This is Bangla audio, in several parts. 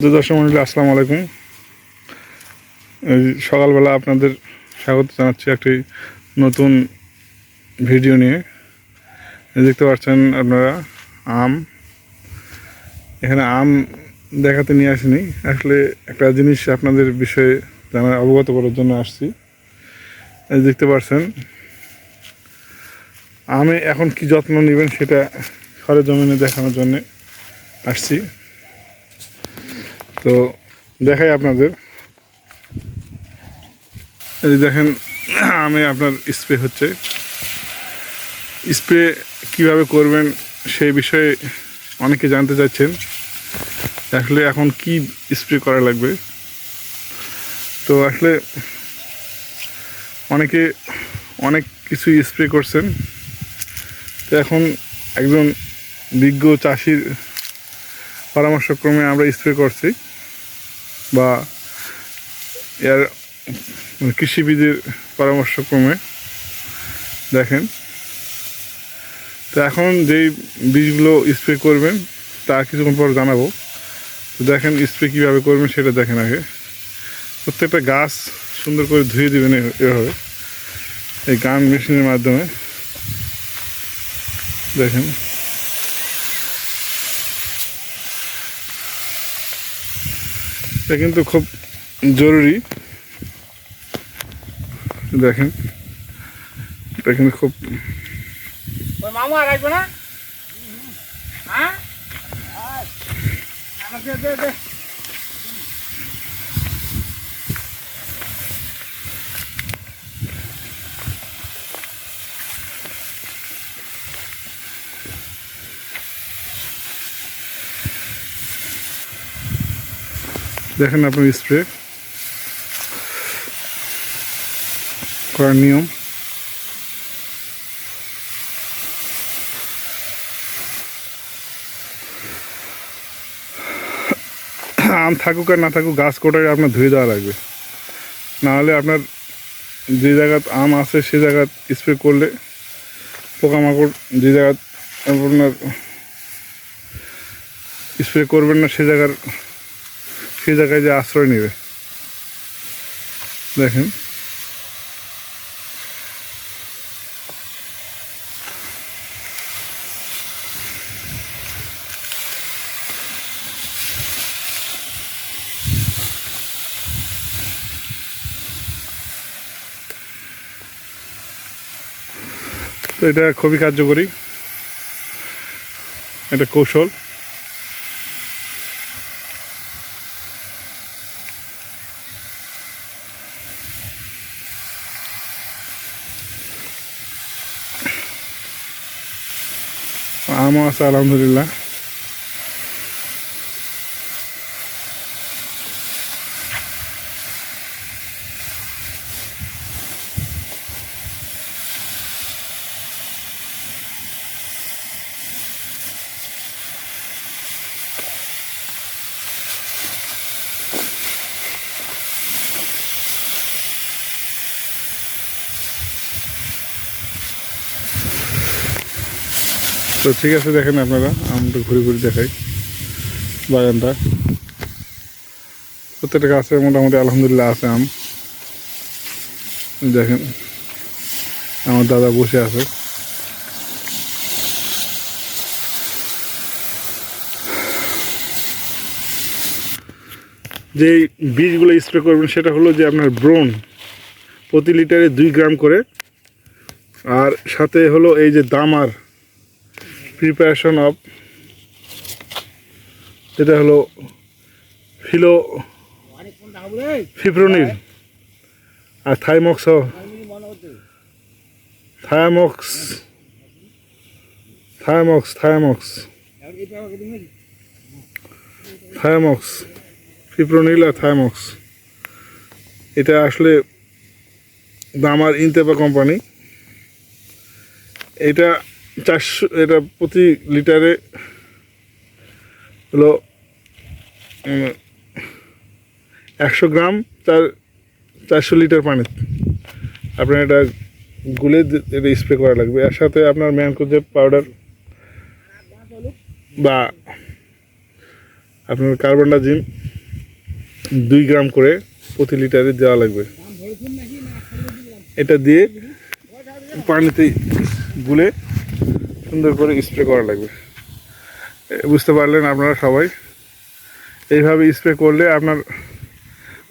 দর্শক মন্ডলী আসসালামু আলাইকুম। সকালবেলা আপনাদের স্বাগত জানাচ্ছি একটি নতুন ভিডিও নিয়ে। দেখতে পাচ্ছেন আপনারা আম, এখানে আম দেখাতে নিয়ে আসিনি, আসলে একটা জিনিস আপনাদের বিষয়ে অবগত করার জন্য আসছি। দেখতে পাচ্ছেন আমে এখন কি যত্ন নেবেন সেটা সরেজমিনে দেখানোর জন্য আসছি। তো দেখাই আপনাদের, এই দেখেন আমে আপনার স্প্রে হচ্ছে। স্প্রে কিভাবে করবেন সেই বিষয়ে অনেকে জানতে চাচ্ছেন, আসলে এখন কি স্প্রে করা লাগবে। তো আসলে অনেকে অনেক কিছু স্প্রে করছেন, তো এখন একজন বিজ্ঞ চাষির পরামর্শক্রমে আমরা স্প্রে করছি, বা এর কৃষিবিদের পরামর্শক্রমে। দেখেন, তো এখন যেই বীজগুলো স্প্রে করবেন তা কিছুক্ষণ পর জানাবো। তো দেখেন স্প্রে কীভাবে করবেন সেটা দেখেন। আগে প্রত্যেকটা গাছ সুন্দর করে ধুয়ে দেবেন এভাবে এই গান মেশিনের মাধ্যমে। দেখেন এটা কিন্তু খুব জরুরি। দেখেন এটা কিন্তু খুব মামু আর আসবে না। হ্যাঁ দেখেন আপনার স্প্রে করার নিয়ম। আম থাকুক আর না থাকুক গাছ কোটায় আপনার ধুয়ে দেওয়া লাগবে, নাহলে আপনার যে জায়গায় আম আছে সে জায়গায় স্প্রে করলে পোকামাকড় যে জায়গায় আপনার স্প্রে করবেন না সে জায়গায় যে আশ্রয় নেবে। দেখেন তো এটা খুবই কার্যকরী একটা কৌশল। আমও আছে আলহামদুলিল্লাহ। তো ঠিক আছে, দেখেন আপনারা আমটা ঘুরে ঘুরে দেখাই বাগানটা। প্রত্যেকটা গাছে মোটামুটি আলহামদুলিল্লাহ আছে আম। দেখেন আমার দাদা বসে আছে। যে বীজগুলো স্প্রে করবেন সেটা হলো যে আপনার ব্রোন, প্রতি লিটারে 2 গ্রাম করে। আর সাথে হলো এই যে দামার প্রিপারেশন অফ, এটা হলো ফিপ্রোনিল আর থাইমক্স থায়ামক্স থায়ামক্স থায়ামক্স থায়ামক্স ফিপ্রোনিল আর থায়ামক্স। এটা আসলে দামার ইনতেপা কোম্পানি। এটা 400, এটা প্রতি লিটারে হলো 100 গ্রাম 400 লিটার পানি আপনার এটা গুলে এটা স্প্রে করা লাগবে। এর সাথে আপনার ম্যানকোজেব পাউডার বা আপনার কার্বনডাজিম 2 গ্রাম করে প্রতি লিটারে দেওয়া লাগবে। এটা দিয়ে পানিতে গুলে সুন্দর করে স্প্রে করা লাগবে। বুঝতে পারলেন আপনারা সবাই? এইভাবে স্প্রে করলে আপনার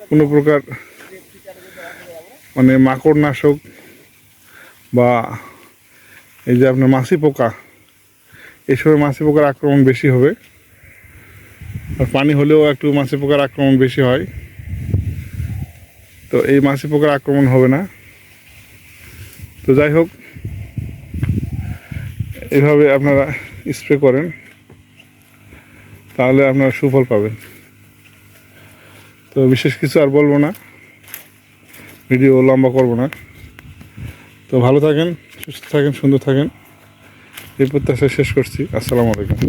কোনো প্রকার মানে মাকড় নাশক বা এই যে আপনার মাছি পোকা, এই সময় মাছি পোকার আক্রমণ বেশি হবে। আর পানি হলেও একটু মাছি পোকার আক্রমণ বেশি হয়, তো এই মাছি পোকার আক্রমণ হবে না। তো যাই হোক, এভাবে আপনারা স্প্রে করেন, তাহলে আপনারা সুফল পাবেন। তো বিশেষ কিছু আর বলবো না, ভিডিও লম্বা করব না। তো ভালো থাকেন, সুস্থ থাকেন, সুন্দর থাকেন, এই প্রত্যাশা শেষ করছি। আসসালামু আলাইকুম।